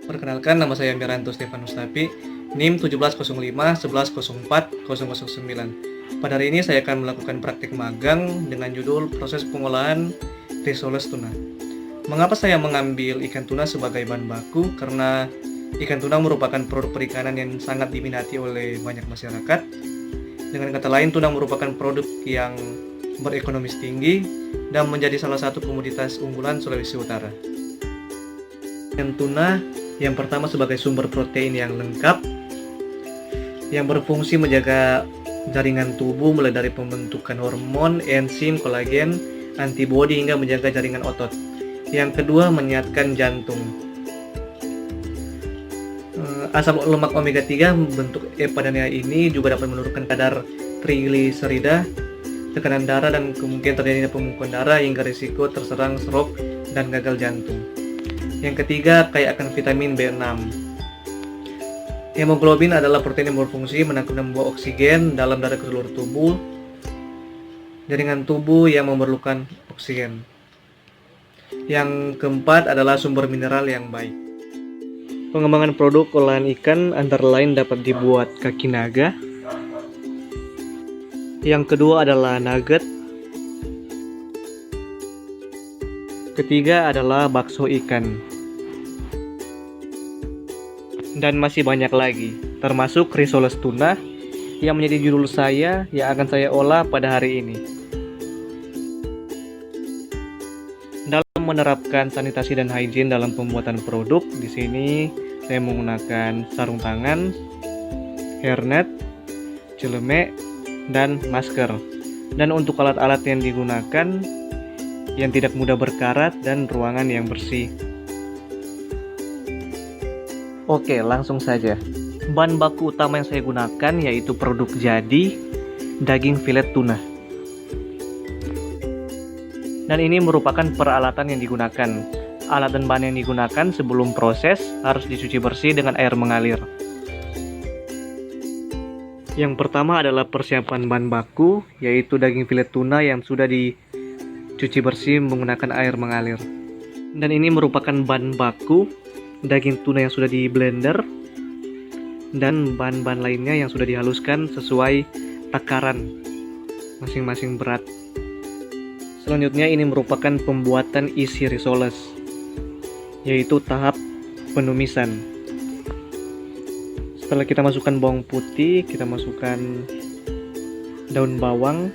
Perkenalkan, nama saya Miranto Stefanus Tapi, NIM 1705 1104 009. Pada hari ini saya akan melakukan praktik magang dengan judul proses pengolahan risoles tuna. Mengapa saya mengambil ikan tuna sebagai bahan baku? Karena ikan tuna merupakan produk perikanan yang sangat diminati oleh banyak masyarakat. Dengan kata lain, tuna merupakan produk yang berekonomis tinggi dan menjadi salah satu komoditas unggulan Sulawesi Utara. Ikan tuna yang pertama sebagai sumber protein yang lengkap, yang berfungsi menjaga jaringan tubuh mulai dari pembentukan hormon, enzim, kolagen, antibodi hingga menjaga jaringan otot. Yang kedua, menyehatkan jantung. Asam lemak omega 3 bentuk EPA dan EA ini juga dapat menurunkan kadar trigliserida, tekanan darah, dan kemungkinan terjadinya pembekuan darah hingga risiko terserang stroke dan gagal jantung. Yang ketiga, kaya akan vitamin B6. Hemoglobin adalah protein yang berfungsi menangkap dan membawa oksigen dalam darah ke seluruh tubuh, jaringan tubuh yang memerlukan oksigen. Yang keempat adalah sumber mineral yang baik. Pengembangan produk olahan ikan antara lain dapat dibuat kaki naga. Yang kedua adalah nugget. Ketiga adalah bakso ikan. Dan masih banyak lagi, termasuk risoles tuna yang menjadi judul saya yang akan saya olah pada hari ini. Dalam menerapkan sanitasi dan hygiene dalam pembuatan produk, di sini saya menggunakan sarung tangan, hairnet, celemek, dan masker. Dan untuk alat-alat yang digunakan yang tidak mudah berkarat dan ruangan yang bersih. Oke, langsung saja. Bahan baku utama yang saya gunakan yaitu produk jadi daging filet tuna. Dan ini merupakan peralatan yang digunakan. Alat dan bahan yang digunakan sebelum proses harus dicuci bersih dengan air mengalir. Yang pertama adalah persiapan bahan baku, yaitu daging filet tuna yang sudah dicuci bersih menggunakan air mengalir. Dan ini merupakan bahan baku daging tuna yang sudah di blender dan bahan-bahan lainnya yang sudah dihaluskan sesuai takaran masing-masing berat. Selanjutnya ini merupakan pembuatan isi risoles, yaitu tahap penumisan. Setelah kita masukkan bawang putih, kita masukkan daun bawang,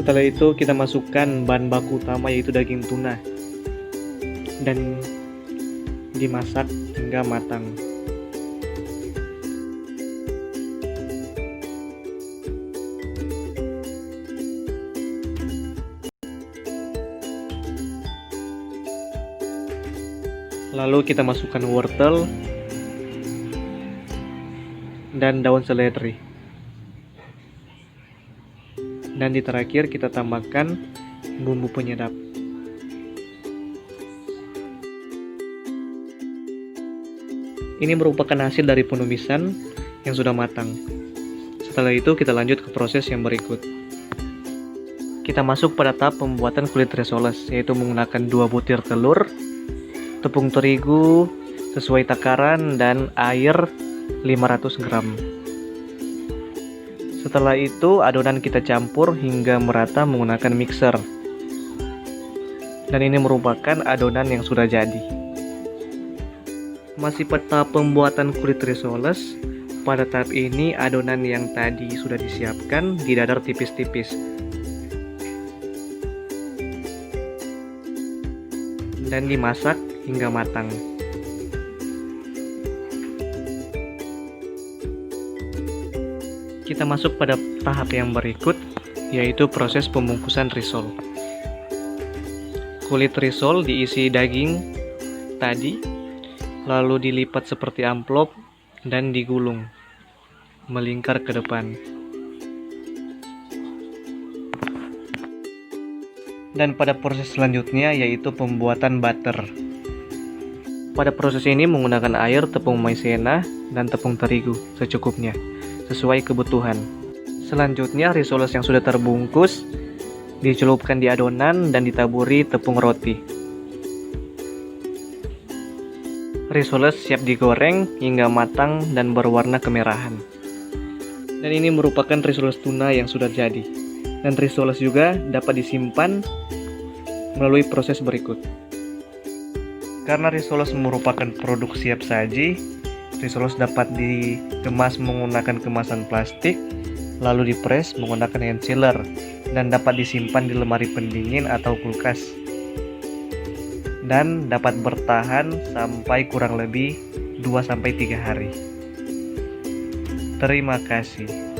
setelah itu kita masukkan bahan baku utama yaitu daging tuna dan dimasak hingga matang. Lalu kita masukkan wortel dan daun seledri. Dan di terakhir kita tambahkan bumbu penyedap. Ini merupakan hasil dari penumisan yang sudah matang. Setelah itu kita lanjut ke proses yang berikut. Kita masuk pada tahap pembuatan kulit risoles, yaitu menggunakan 2 butir telur, tepung terigu sesuai takaran, dan air 500 gram. Setelah itu adonan kita campur hingga merata menggunakan mixer. Dan ini merupakan adonan yang sudah jadi. Masih pada tahap pembuatan kulit risoles. Pada tahap ini adonan yang tadi sudah disiapkan didadar tipis-tipis. Dan dimasak hingga matang. Kita masuk pada tahap yang berikut, yaitu proses pembungkusan risol. Kulit risol diisi daging tadi, lalu dilipat seperti amplop dan digulung, melingkar ke depan. Dan pada proses selanjutnya yaitu pembuatan butter. Pada proses ini menggunakan air, tepung maizena, dan tepung terigu secukupnya, sesuai kebutuhan. Selanjutnya, risoles yang sudah terbungkus dicelupkan di adonan dan ditaburi tepung roti. Risoles siap digoreng hingga matang dan berwarna kemerahan. Dan ini merupakan risoles tuna yang sudah jadi. Dan risoles juga dapat disimpan melalui proses berikut. Karena risoles merupakan produk siap saji, risoles dapat dikemas menggunakan kemasan plastik, lalu dipres menggunakan hand sealer, dan dapat disimpan di lemari pendingin atau kulkas. Dan dapat bertahan sampai kurang lebih 2-3 hari. Terima kasih.